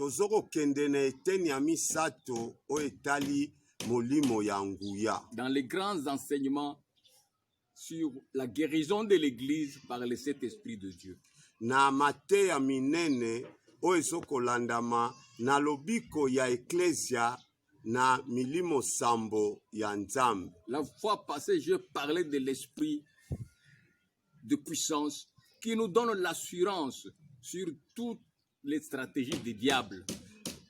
tozoko kende na eteni ya misato o etali molimo ya nguya. Dans les grands enseignements sur la guérison de l'Église par le Saint-Esprit de Dieu. Na mateya minene o ezokolandama na lobiko ya eklesia na milimo sambo ya Nzambe. La fois passée, je parlais de l'esprit de puissance qui nous donne l'assurance sur toutes les stratégies des diables.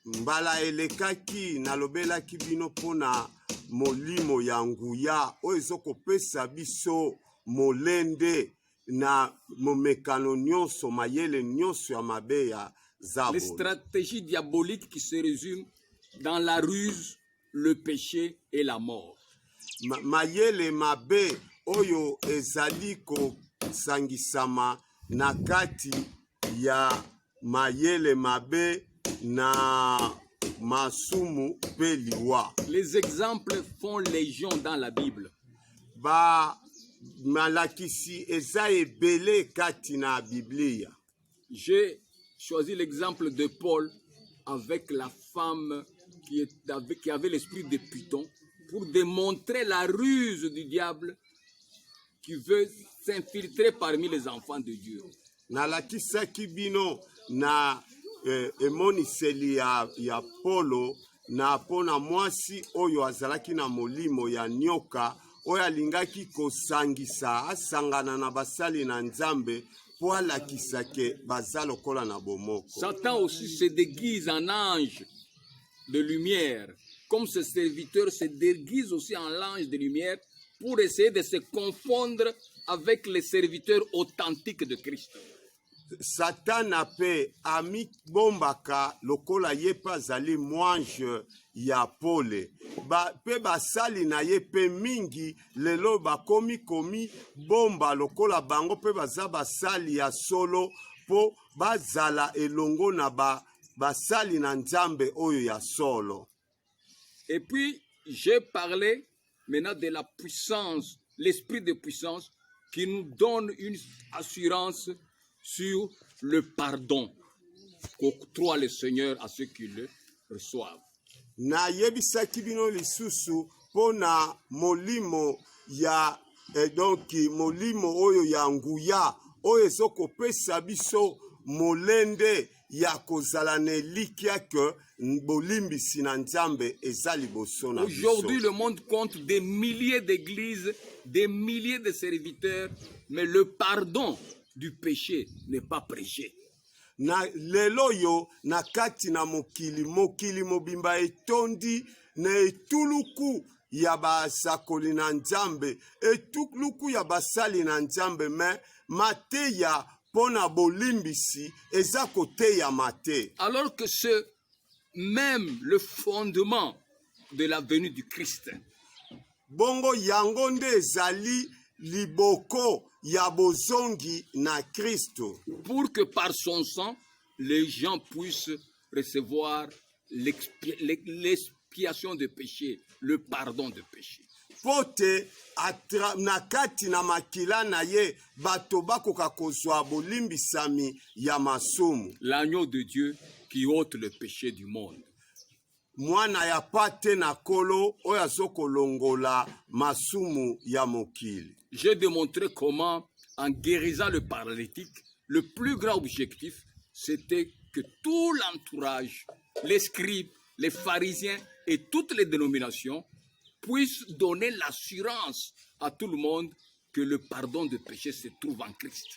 Mbala elekaki nalobelaki bino pona molimo ya nguya o ezokopesa biso molende na momekano nyonso mayele nyonso ya mabe ya zabo. Les stratégies diaboliques qui se résument dans la ruse, le péché et la mort. Mayele mabe oyo ezali kosangisama na kati ya mayele mabe na masumu pe liwa. Les exemples font légion dans la Bible. Ba malakisi eza ebele kati na Biblia. J'ai choisi l'exemple de Paul avec la femme qui avait l'esprit de Python pour démontrer la ruse du diable qui veut s'infiltrer parmi les enfants de Dieu. Nalakisaki bino na emoniseli ya Polo na pona mwasi oyo azalaki na molimo ya nyoka oyo alingaki kosangisa asangana na basali na Nzambe po alakisa ke baza lokola na bomoko. Satan aussi se déguise en ange de lumière, comme ses serviteurs se déguisent aussi en ange de lumière pour essayer de se confondre avec les serviteurs authentiques de Christ. Satana pe ami bombaka lokola ye pa zali mwange ya pole pe basali na ye pe mingi lelo bakomi bomba lokola bango pe baza basali ya solo po bazala elongo na basali na Nzambe oyo ya solo. Et puis j'ai parlé maintenant de la puissance, l'esprit de puissance qui nous donne une assurance sur le pardon qu'octroie le Seigneur à ceux qui le reçoivent. Na yebisaki bino lisusu pona molimo ya donc molimo oyo ya nguya oyo ezokopesa biso molende ya kozala na elikya ke bolimbisi na Nzambe eza liboso na biso. Aujourd'hui, le monde compte des milliers d'églises, des milliers de serviteurs, mais le pardon du péché n'est pas prêché. Na lelo yo na kati na mokili mobimba etondi na etuluku ya basakoli na Nzambe etuluku ya basali na Nzambe me mateya pona bolimbisi eza koteya mate. Alors que c'est même le fondement de la venue du Christ. Bongo yango nde ezali liboko ya bozongi na Kristo. Pour que par son sang, les gens puissent recevoir l'expiation de péché, le pardon de péché. Pote na kati na makila na ye bato bakoka kozwa bolimbisami ya masumu. L'agneau de Dieu qui ôte le péché du monde. Mwana ya pate na kolo oyo azokolongola masumu ya mokili. J'ai démontré comment, en guérissant le paralytique, le plus grand objectif, c'était que tout l'entourage, les scribes, les pharisiens et toutes les dénominations puissent donner l'assurance à tout le monde que le pardon de péché se trouve en Christ.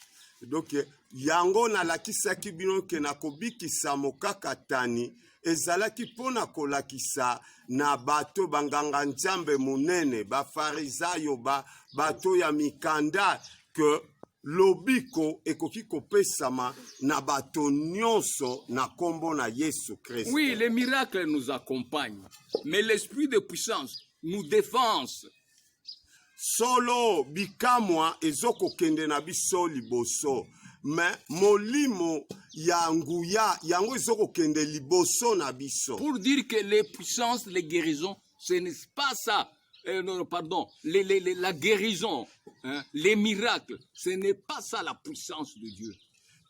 Donc, yango na lakisaki bino ke na kobikisa mokakatani ezalaki pona kolakisa na bato banganga Nzambe munene bafarisayo bato ya mikanda ke lobiko ekoki kopesama na bato nyonso na kombo na Yesu Christ. Oui, les miracles nous accompagnent, mais l'esprit de puissance nous défense. Solo bikamwa ezokokende na biso liboso me molimo ya nguya yango ezokokende liboso na biso. Pour dire que les puissances, les guérisons, ce n'est pas ça. Non, pardon, la guérison, hein, les miracles, ce n'est pas ça la puissance de Dieu.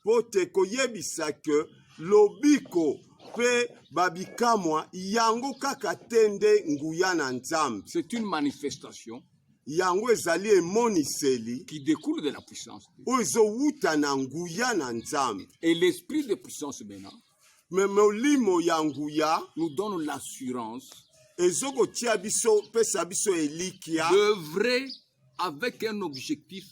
Pote koyebisa ke lobiko pe babikamwa yango kaka tende nguya na Nzambe. C'est une manifestation Yango ezali emoniseli qui découle de la puissance de Dieu. oyo ezowuta na nguya na Nzambe. Et l'esprit de puissance maintenant Me molimo ya nguya nous donne l'assurance ezokotia biso pesa biso elikia d'œuvrer avec un objectif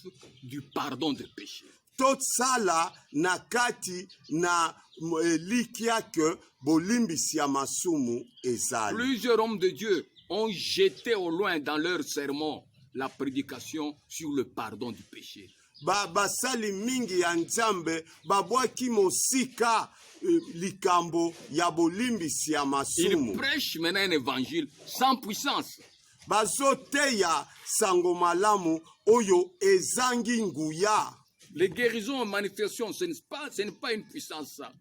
du pardon des péchés. tosala na kati na elikia ke bolimbisi ya masumu ezali. Plusieurs hommes de Dieu ont jeté au loin dans leur sermon la prédication sur le pardon du péché. Basali mingi ya Nzambe babwaki mosika likambo ya bolimbisi ya Ils masumu. prêchent maintenant un évangile sans puissance. Bazoteya sango malamu oyo ezangi nguya. Les guérisons en manifestation, ce n'est pas une puissance, ça.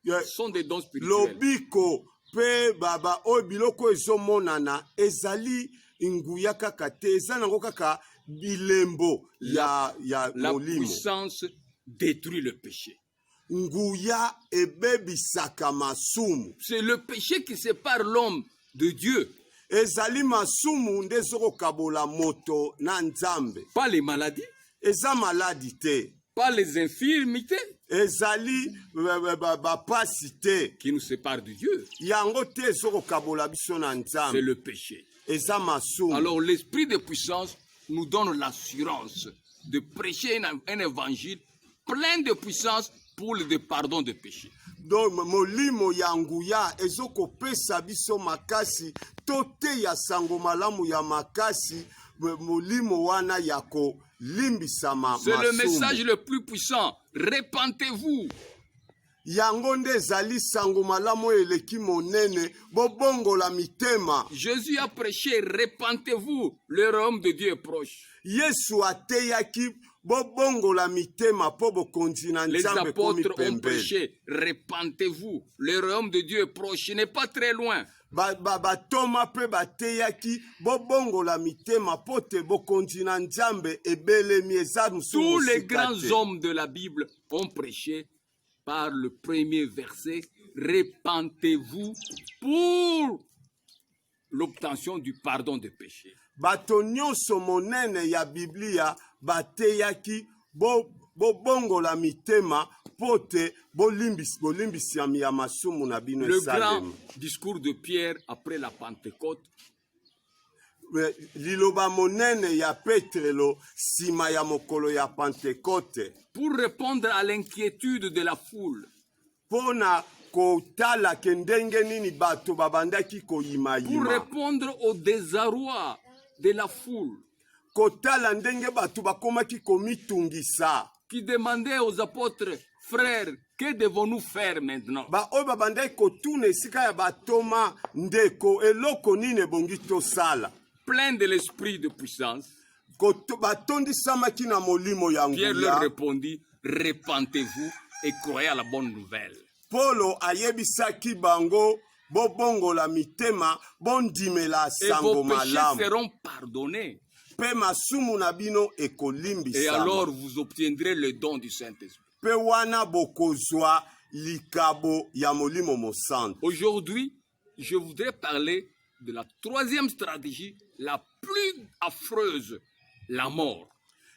Ce sont des dons spirituels. Lobiko pe baba oyo biloko ezomonana ezali nguya kaka te, eza nango kaka bilembo ya La molimo. puissance détruit le péché. Nguya ebebisaka masumu. C'est le péché qui sépare l'homme de Dieu. Ezali masumu nde ezokokabola moto na Nzambe. Pas les maladies, Eza maladi te, pas les infirmités ezali bapasi te, qui nous séparent de Dieu. yango te ezokokabola biso na C'est Nzambe. le péché. Eza masumu. Alors l'esprit de puissance nous donne l'assurance de prêcher un évangile plein de puissance pour le pardon des péchés. Donc molimo ya nguya ezokopesa biso makasi tote ya sango malamu ya makasi molimo wana ya kolimbisa C'est le masumu. message le plus puissant. Repentez-vous. Yango nde ezali sango malamu oyo eleki monene bobongola mitema. Jésus a prêché, repentez-vous, le royaume de Dieu est proche. Yesu ateyaki bobongola mitema po bokonzi na Les Nzambe komi apôtres ont pembeni. prêché, repentez-vous, le royaume de Dieu est proche, il n'est pas très loin. Batoma pe bateyaki bobongola mitema po te bokonzi na Nzambe ebelemi eza mosusu Tous les mosika grands te. hommes de la Bible ont prêché par le premier verset, repentez-vous pour l'obtention du pardon des péchés. Bato nyonso monene ya Biblia bateyaki bobongola mitema po te bolimbisi ya masumu na bino Le grand esalema. discours de Pierre après la Pentecôte Liloba monene ya Petrelo sima ya mokolo ya Pentekote pour répondre à l'inquiétude de la foule, pona kotala ke ndenge nini bato babandaki pour koyimayima, répondre au désarroi de la foule kotala ndenge bato bakomaki komitungisa, qui demandait aux apôtres, frères, que devons-nous faire maintenant? oyo babandaki kotuna esika ya batoma ndeko eloko nini ebongi tosala. Plein de l'esprit de puissance, Batondisamaki na molimo ya Pierre leur nguya. répondit, repentez-vous et croyez à la bonne nouvelle. Polo ayebisaki bango bobongola mitema bondimela Et sango vos péchés malamu seront pardonnés. pe masumu na bino Et ekolimbisama alors vous obtiendrez le don du Saint-Esprit. pe wana bokozwa likabo ya molimo mosantu. Aujourd'hui, je voudrais parler de la troisième stratégie, la plus affreuse, la mort.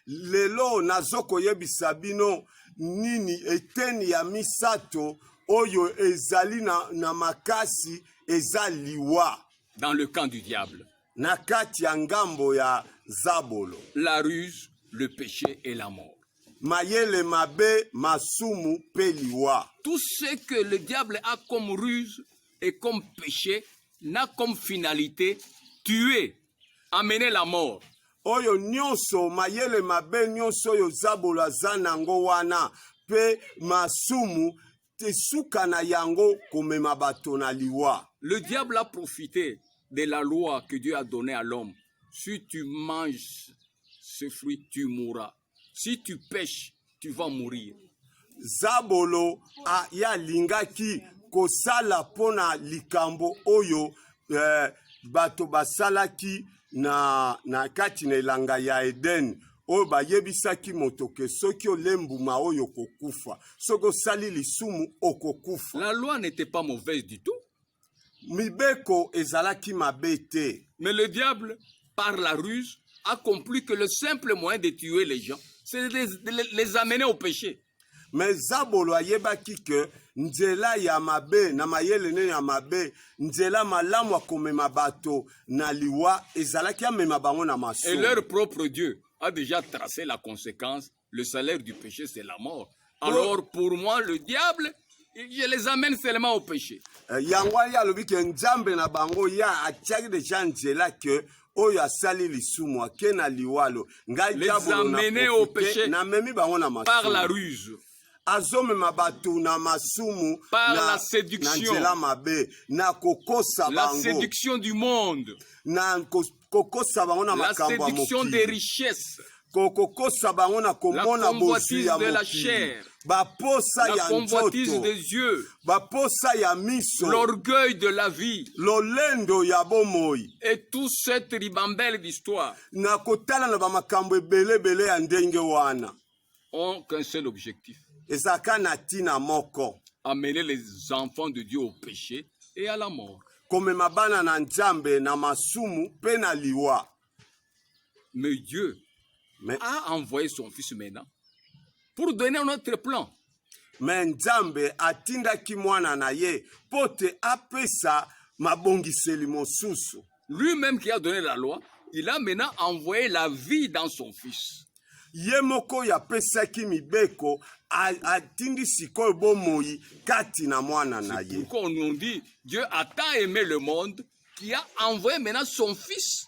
Lelo nazokoyebisa bino nini eteni ya misato oyo ezali na makasi eza liwa Dans le camp du diable, na kati ya ngambo ya Zabolo. la ruse, le péché et la mort. Mayele mabe masumu pe liwa. Tout ce que le diable a comme ruse et comme péché n'a comme finalité tuer, amener la mort. Oyo nyonso mayele mabe nyonso oyo Zabolo aza nango wana pe masumu tesuka na yango komema bato na liwa. Le diable a profité de la loi que Dieu a donnée à l'homme. Si tu manges ce fruit, tu mourras. Si tu pêches, tu vas mourir. Zabolo yalingaki kosala pona likambo oyo bato basalaki na kati na elanga ya Eden oyo bayebisaki moto ke soki olembuma oyo okokufa soki osali lisumu okokufa. La loi n'était pas mauvaise du tout. Mibeko ezalaki mabe te. Mais le diable, par la ruse, a compris que le simple moyen de tuer les gens, c'est de les amener au péché. Mais Zabolo ayebaki ke nzela ya mabe na mayele ne ya mabe nzela malamu akomema bato na liwa ezalaki amema bango na maso. Et leur propre Dieu a déjà tracé la conséquence. Le salaire du péché, c'est la mort. Alors pour moi, le diable, je les amène seulement au péché. Yango ya lobi ke nzambe na bango ya atiaki deja nzela ke oyo asali lisumu ake na liwalo ngai Les amener au péché na memi bango na maso. par la ruse. Azomema bato na masumu Par na, la séduction. na nzela mabe na kokosa La bango séduction du monde. na kokosa bango na La makambo ya séduction mokili. des richesses. kokosa bango na komona bozwi convoitise ya de la mokili chair. baposa La ya convoitise nzoto des yeux. baposa ya miso L'orgueil de la vie. lolendo ya bomoi Et toute cette ribambelle d'histoire na kotala na bamakambo ebelebele ya ndenge wana ont qu'un seul objectif. ezalaka na ntina moko Amener les enfants de Dieu au péché et à la mort. komema bana na nzambe na masumu mpe na liwa. Mais Dieu Mais- a envoyé son fils maintenant pour donner un autre plan. me nzambe atindaki mwana na ye mpo te apesa mabongiseli mosusu. Lui-même qui a donné la loi, il a maintenant envoyé la vie dans son fils. Ye moko oyo apesaki mibeko atindi sikoyo bomoi kati na mwana na ye. Pourquoi on nous dit Dieu a tant aimé le monde qu'il a envoyé maintenant son fils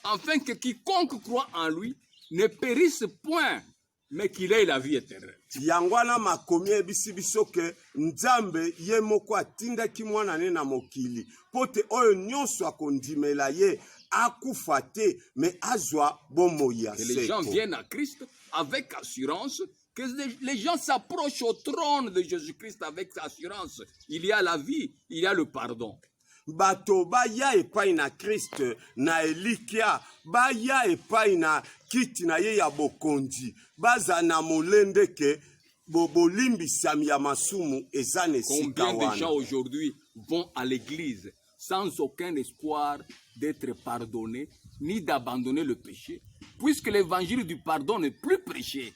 afin que quiconque croit en lui ne périsse point, mais qu'il ait la vie éternelle. Yango wana makomi ebisi biso ke nzambe ye moko atindaki mwana ne na mokili mpo te oyo nyonso akondimela ye akufa te me azwa bomoi ya Et les gens seko. viennent à Christ avec assurance, que les gens s'approchent au trône de Jésus-Christ avec assurance. Il y a la vie, il y a le pardon. Bato baya epai na Kristo na elikia baya epai na kiti na ye ya bokonzi baza na molende ke bolimbisami ya masumu eza na esika Combien de gens wana. aujourd'hui vont à l'église sans aucun espoir d'être pardonnés ni d'abandonner le péché, puisque l'évangile du pardon n'est plus prêché.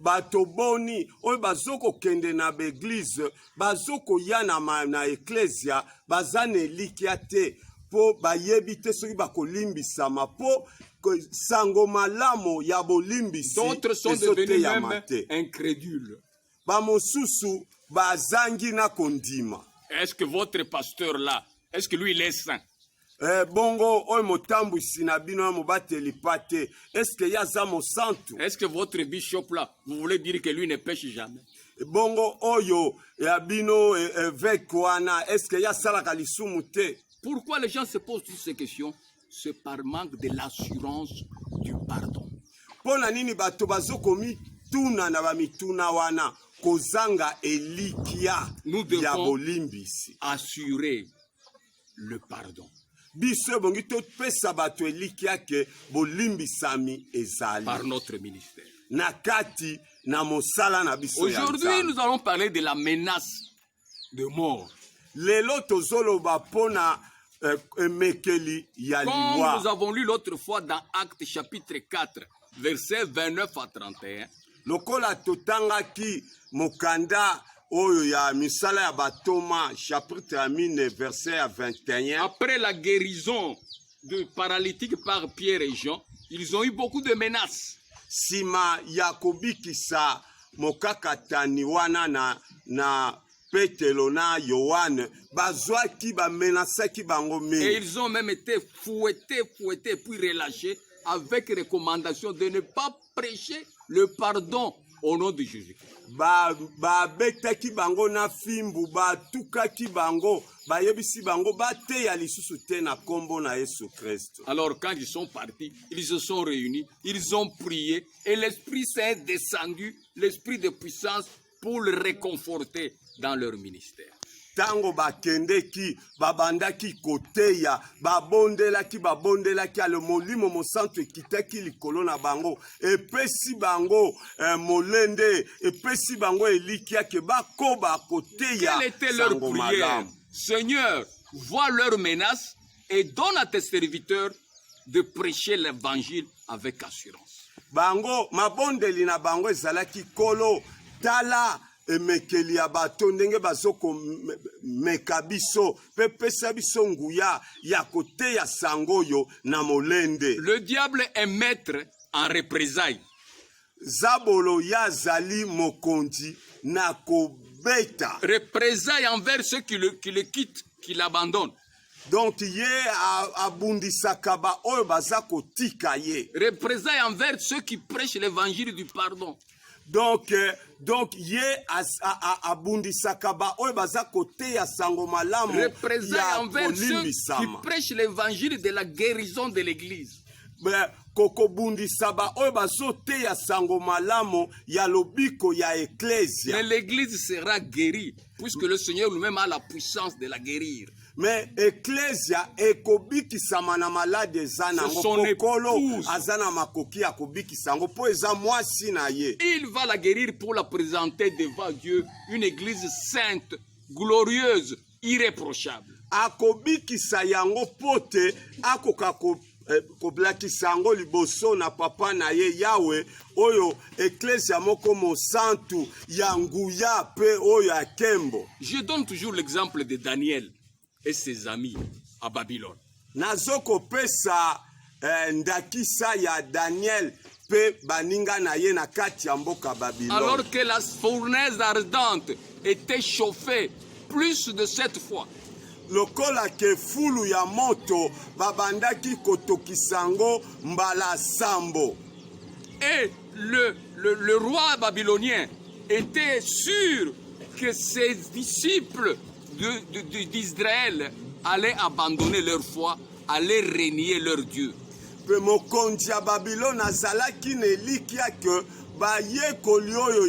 Bato boni oyo bazokokende na baeglize bazokoya na eklesia baza na elikia te mpo bayebi te soki bakolimbisama mpo sango malamu ya bolimbisi D'autres sont devenus ezoteyama même te. incrédules. Bamosusu bazangi na kondima. Est-ce que votre pasteur là, est-ce que lui il est saint? Bongo oyo motambwisi na bino ya mobateli pa te eske ye aza mosantu. Est-ce que votre bishop là, vous voulez dire que lui ne pêche jamais? Bongo oyo ya bino évêque wana eske ye asalaka lisumu te. Pourquoi les gens se posent toutes ces questions? C'est par manque de l'assurance du pardon. Mpo na nini bato bazokomi tuna na bamituna wana kozanga elikia Nous ya devons bolimbisi. assurer le pardon Biso ebongi topesa bato elikia ke bolimbisami ezali par notre ministère. na kati na mosala na biso ya Aujourd'hui, Nzambe. nous allons parler de la menace de mort. Lelo tozoloba mpona emekeli ya Comme nous liwa. avons lu l'autre fois dans Actes chapitre 4, versets 29 à 31, Lokola totangaki mokanda oyo ya misala ya batoma chapitre ya 4 verset ya 21. après la guérison du paralytique par Pierre et Jean, ils ont eu beaucoup de menaces. Sima ya kobikisa mokakatani wana na Petelo na Yohane bazwaki bamenasaki bango Et mingi. ils ont même été fouettés, puis relâchés avec recommandation de ne pas prêcher le pardon au nom de Jésus. Babetaki bango na fimbu batukaki bango bayebisi bango bateya lisusu te na kombo na Yesu Kristo. Alors quand ils sont partis, ils se sont réunis, ils ont prié et l'Esprit Saint est descendu, l'Esprit de puissance pour le réconforter dans leur ministère. tango bakendeki babandaki koteya babondelaki ale molimo mosantu ekitaki likolo na bango epesi bango molende epesi bango elikia ke bakoba koteya. Quelle était leur prière? Seigneur, vois leurs menaces et donne à tes serviteurs de prêcher l'évangile avec assurance. Bango mabondeli na bango ezalaki kolo tala emekeli ya bato ndenge bazoko meka biso pe pesa biso nguya ya koteya sango yo na molende. Le diable est maître en représailles. Zabolo ya zali mokonzi na kobeta. Représailles envers ceux qui le quittent, qui l'abandonnent. Donc ye abundisaka ba oyo baza kotika ye. Représailles envers ceux qui prêchent l'évangile du pardon. Donc ye abundisaka ba oyo baza koteya sango malamu. Représailles envers ceux qui prêchent l'évangile de la guérison de l'église. Kokobundisa ba oyo bazoteya sango malamu ya lobiko ya ecclesia. Mais l'église sera guérie puisque le Seigneur lui-même a la puissance de la guérir. Mais ecclesia ekobikisama na malade eza nango pokolo azana makoki ya kobikisa yango po eza mwasi na ye. Il va la guérir pour la présenter devant Dieu, une église sainte, glorieuse, irréprochable. Akobikisa yango pote akoka koblakisa yango liboso na papa na ye Yawe oyo ecclesia moko mosantu ya nguya pe oyo akembo. Je donne toujours l'exemple de Daniel et ses amis à Babylone. Nazoko pesa ndakisa ya Daniel pe baninga na ye na kati ya mboka Babylone. Alors que la fournaise ardente était chauffée plus de 7 fois. Lokola ke fulu ya moto babandaki kotokisango mbala sambo. Et le roi babylonien était sûr que ses disciples d'Israël allaient abandonner leur foi, allaient renier leur Dieu. Pe mokonzi ya Babylone azalaki nelikia ke bayekoli oyo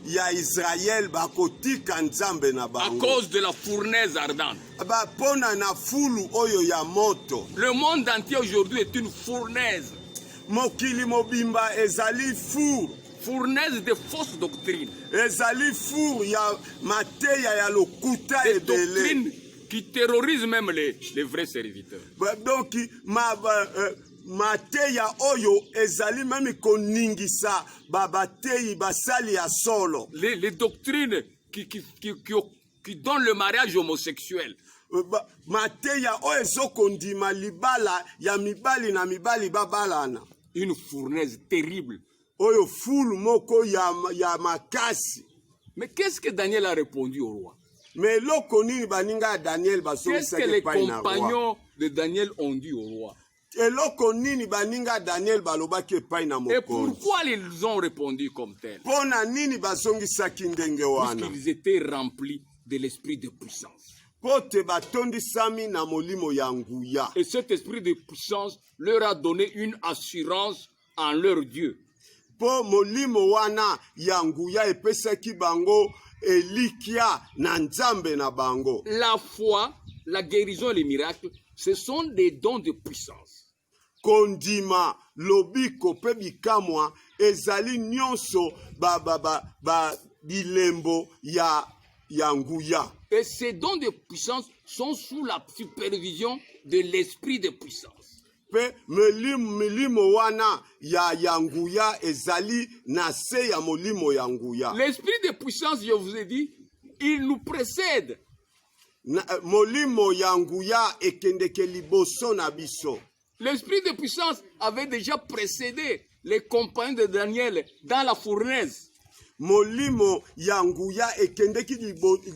ya Israël bakotika nzambe na bango. À cause de la fournaise ardente. Bapona na fulu oyo ya moto. Le monde entier aujourd'hui est une fournaise. Mokili mobimba ezali four. Fournaise de fausses doctrines. Ezali four ya mateya ya lokuta des ebele. Doctrines qui terrorisent même les vrais serviteurs. Donc mateya oyo ezali même koningisa babateyi basali ya solo. Les doctrines qui donnent le mariage homosexuel. Mateya oyo ezokondima libala ya mibali na mibali babalana. Une fournaise terrible. Oyo fulu moko ya makasi. Mais qu'est-ce que Daniel a répondu au roi? Mais lokonini baninga Daniel qu'est-ce que les compagnons de Daniel ont dit au roi? Et pourquoi ils ont répondu comme tel? Puisqu'ils étaient remplis de l'esprit de puissance. Et cet esprit de puissance leur a donné une assurance en leur Dieu. La foi, la guérison et les miracles, ce sont des dons de puissance. Kondima lobiko pe bikamwa ezali nyonso bilembo ya nguya. Et ces dons de puissance sont sous la supervision de l'esprit de puissance. Pe milimo wana ya nguya ezali na se ya molimo ya nguya. L'esprit de puissance, je vous ai dit, il nous précède. Molimo ya nguya ekendeke liboso na biso. L'esprit de puissance avait déjà précédé les compagnons de Daniel dans la fournaise. Molimo ya nguya ekendeki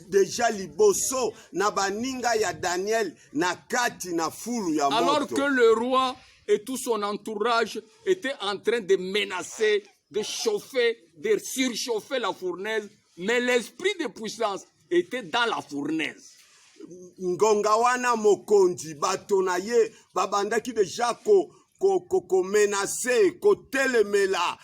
déjà liboso na baninga ya Daniel na kati na fulu ya moto. Alors que le roi et tout son entourage étaient en train de menacer, de chauffer, de surchauffer la fournaise, mais l'esprit de puissance était dans la fournaise. Ngonga wana mokonzi bato na ye babandaki deja komenase kotelemela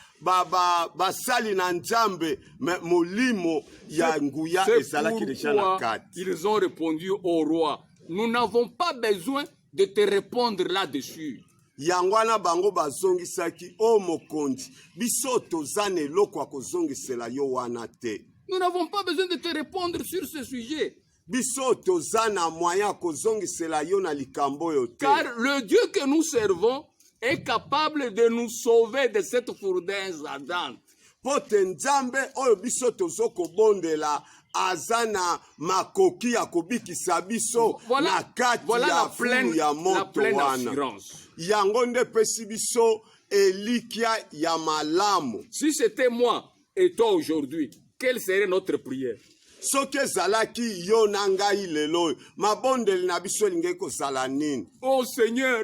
basali na nzambe molimo ya nguya ezalaki deja na kati. Ils ont répondu au roi, nous n'avons pas besoin de te répondre là-dessus. Yango wana bango bazongisaki o mokonzi biso toza na eloko ya kozongisela yo wana te. Nous n'avons pas besoin de te répondre sur ce sujet. Biso toza na moyen ya kozongisela yo na likambo oyo te. Car le Dieu que nous servons est capable de nous sauver de cette fournaise ardente. Pote nzambe oyo biso tozo kobondela aza na makoki ya kobikisa biso na kati ya fulu ya moto wana. Yango nde pesi biso elikia ya malamu. Si c'était moi et toi aujourd'hui, quelle serait notre prière? Soki ezalaki yo na ngai lelo mabondeli na biso elingaki kozala nini? Oh Seigneur,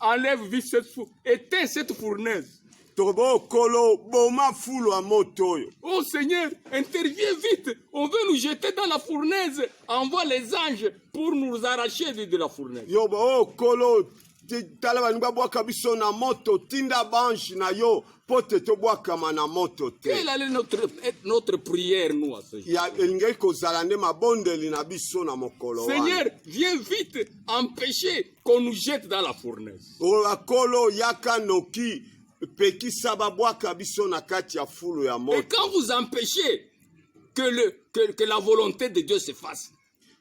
enlève vite éteins cette fournaise. Tobo kolo boma fulu ya moto oyo. Oh Seigneur, interviens vite. On veut nous jeter dans la fournaise. Envoie les anges pour nous arracher de la fournaise. Yo oh kolo tala baninga bwaka biso na moto tinda banji na yo pote to bwaka na moto te. Quelle est notre prière nous à ce jour? Ya elingaki kozala nde mabondeli na biso na mokolo wana. Seigneur, viens vite empêcher qu'on nous jette dans la fournaise. O akolo yaka noki pekisa babwaka biso na kati ya fulu ya moto. Et quand vous empêchez que la volonté de Dieu se fasse,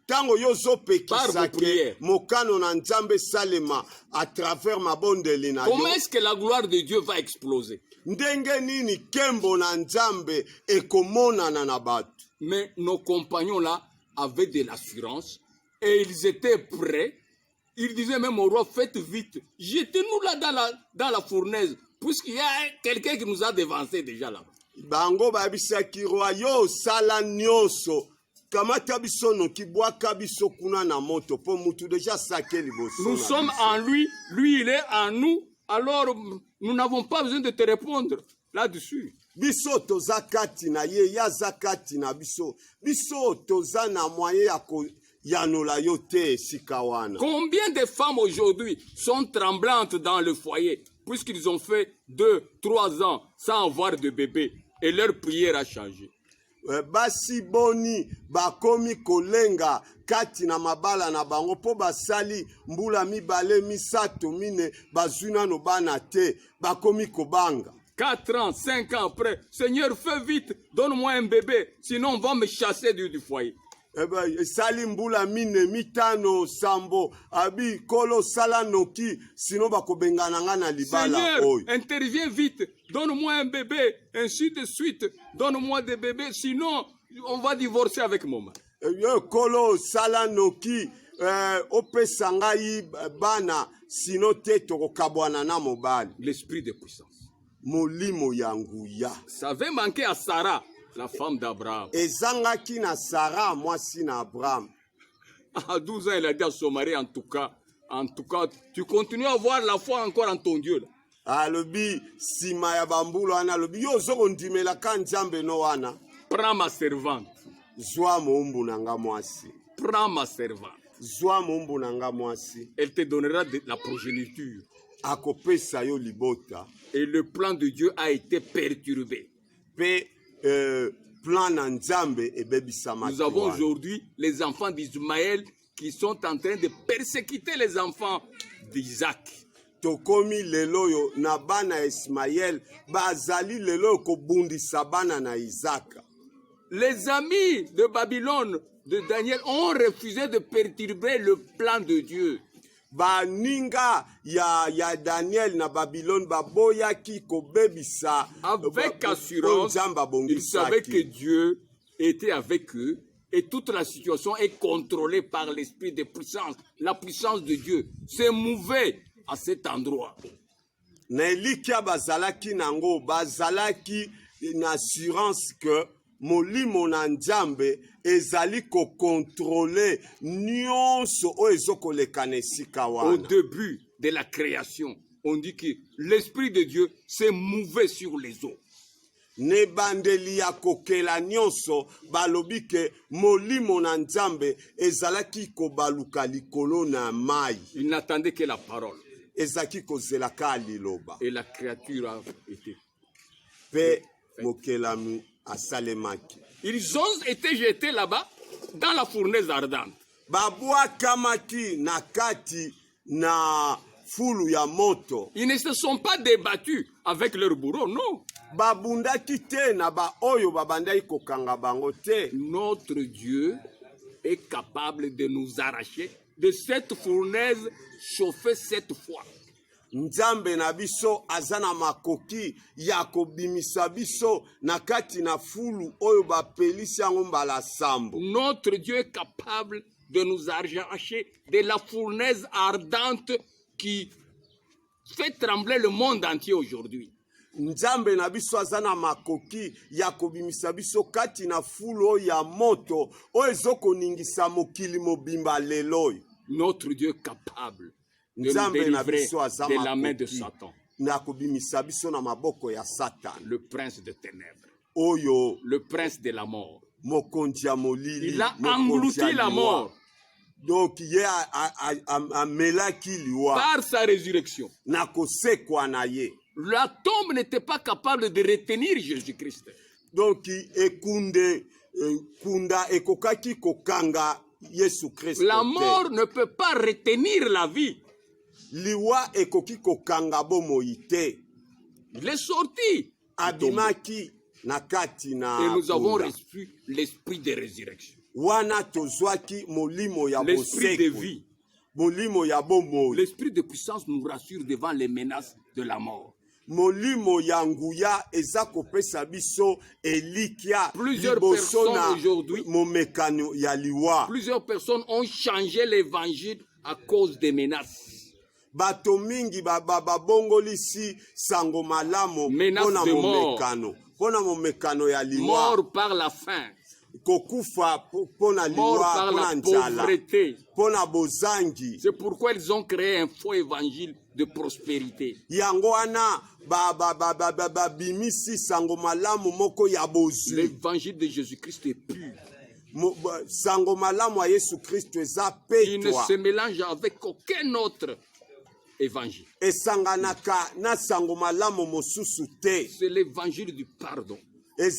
tango yozo pekisa ke mokano na nzambe salema à travers mabondeli na yo. Comment est-ce que la gloire de Dieu va exploser? Ndenge nini kembo na nzambe ekomonana na bato. Mais nos compagnons là avaient de l'assurance et ils étaient prêts. Ils disaient même au roi, faites vite, jetez-nous là dans la fournaise, puisqu'il y a quelqu'un qui nous a devancé déjà là. Bango babisaki roi yo sala nyonso. Kamata biso no kibwaka biso kuna na moto po mutu déjà saké liboso. Nous sommes en lui, lui il est en nous, alors nous n'avons pas besoin de te répondre là-dessus. Biso toza kati na ye ya zakati na biso. Biso toza na moyen ya yanola yo te sikawana. Combien de femmes aujourd'hui sont tremblantes dans le foyer puisqu'ils ont fait 2-3 ans sans avoir de bébé et leur prière a changé. Basi boni bakomi kolenga kati na mabala na bango po basali mbula mibale misato mine bazuna no bana te bakomi kobanga. 4 ans, 5 ans après, Seigneur, fais vite, donne-moi un bébé, sinon on va me chasser du foyer. Sali mbula mine mitano sambo abi kolo sala noki sino bakobengana nga na libala oyo. Seigneur, interviens vite, donne-moi un bébé, ainsi de suite, donne-moi des bébés, sinon on va divorcer avec mon mari. Kolo sala noki opesa ngai bana sino te tokokabwana na mobali. L'esprit de puissance. Molimo ya nguya. Ça avait manqué à Sarah, la femme d'Abraham. Ezangaki na Sarah, mwasi na Abraham. À 12 ans, il a dit à son mari, en tout cas, tu continues à avoir la foi encore en ton Dieu. Alobi sima ya bambulu ana alobi yo zoko ndimela ka nzambe no wana. Prends ma servante. Zwa moumbu nanga mwasi. Prends ma servante. Zwa moumbu nanga mwasi. Elle te donnera la progéniture. Akopesa yo libota. Et le plan de Dieu a été perturbé. Plan na nzambe ebebisama. Nous avons aujourd'hui les enfants d'Ismaël qui sont en train de persécuter les enfants d'Isaac. Tokomi lelo yo na bana Ismaël bazali lelo ko bundisa bana na Isaac. Les amis de Babylone de Daniel ont refusé de perturber le plan de Dieu. Baninga ya Daniel na Babylone baboya ki ko bebisa avec assurance. Ils savaient que Dieu était avec eux et toute la situation est contrôlée par l'esprit de puissance. La puissance de Dieu se mouvait à cet endroit. Na elikia bazalaki nango bazalaki une assurance que molimo na nzambe ezali ko contrôler nyonso o ezoko lekana esika wana. Au début de la création, on dit que l'esprit de Dieu s'est mouvé sur les eaux. Ne bandeli ya kokela nyonso balobi ke molimo na nzambe ezalaki ko baluka likolo na mai. Il n'attendait que la parole. ezaki kozelaka liloba et la créature a été. mpe mokelami asalemaki. Ils ont été jetés là-bas dans la fournaise ardente. Babwakamaki na kati na fulu ya moto. Ils ne se sont pas débattus avec leur bourreau, non. Babundaki te na ba oyo babandaki kokanga bango te. Notre Dieu est capable de nous arracher de cette fournaise chauffée 7 fois. Nzambe na biso azana makoki ya kobimisa biso na kati na fulu oyo bapelisi yango mbala sambo. Notre Dieu est capable de nous arracher de la fournaise ardente qui fait trembler le monde entier aujourd'hui. Nzambe na biso azana makoki ya kobimisa biso kati na fulu ya moto oyo ezokoningisa mokili mobimba lelo. Notre Dieu est capable de nous délivrer de la main de Satan, le prince de ténèbres, le prince de la mort. Il a englouti la mort donc par sa résurrection. La tombe n'était pas capable de retenir Jésus-Christ. Donc la mort ne peut pas retenir la vie. Liwa ekoki kokanga bomoi te. Il est sorti. Abimaki na kati na. Et nous avons reçu l'esprit de résurrection. Wana tozwaki molimo ya l'esprit de vie. Molimo ya bomoi. L'esprit de puissance nous rassure devant les menaces de la mort. Molimo ya nguya eza kopesa biso elikia. Plusieurs personnes aujourd'hui. Momekano ya liwa. Plusieurs personnes ont changé l'évangile à cause des menaces. Bato mingi babongolisi sango malamo pona momekano ya liwa. Mort par la faim. Kokufa pona liwa, pona njala, pona bozangi. C'est pourquoi ils ont créé un faux évangile de prospérité. Yango wana bimisi sango malamu moko ya bozwi. L'évangile de Jésus-Christ est pur. Sango malamu ya Yesu Kristo eza petwa. Il ne se mélange avec aucun autre évangile. Esanganaka na sango malamu mosusu te. C'est l'évangile du pardon.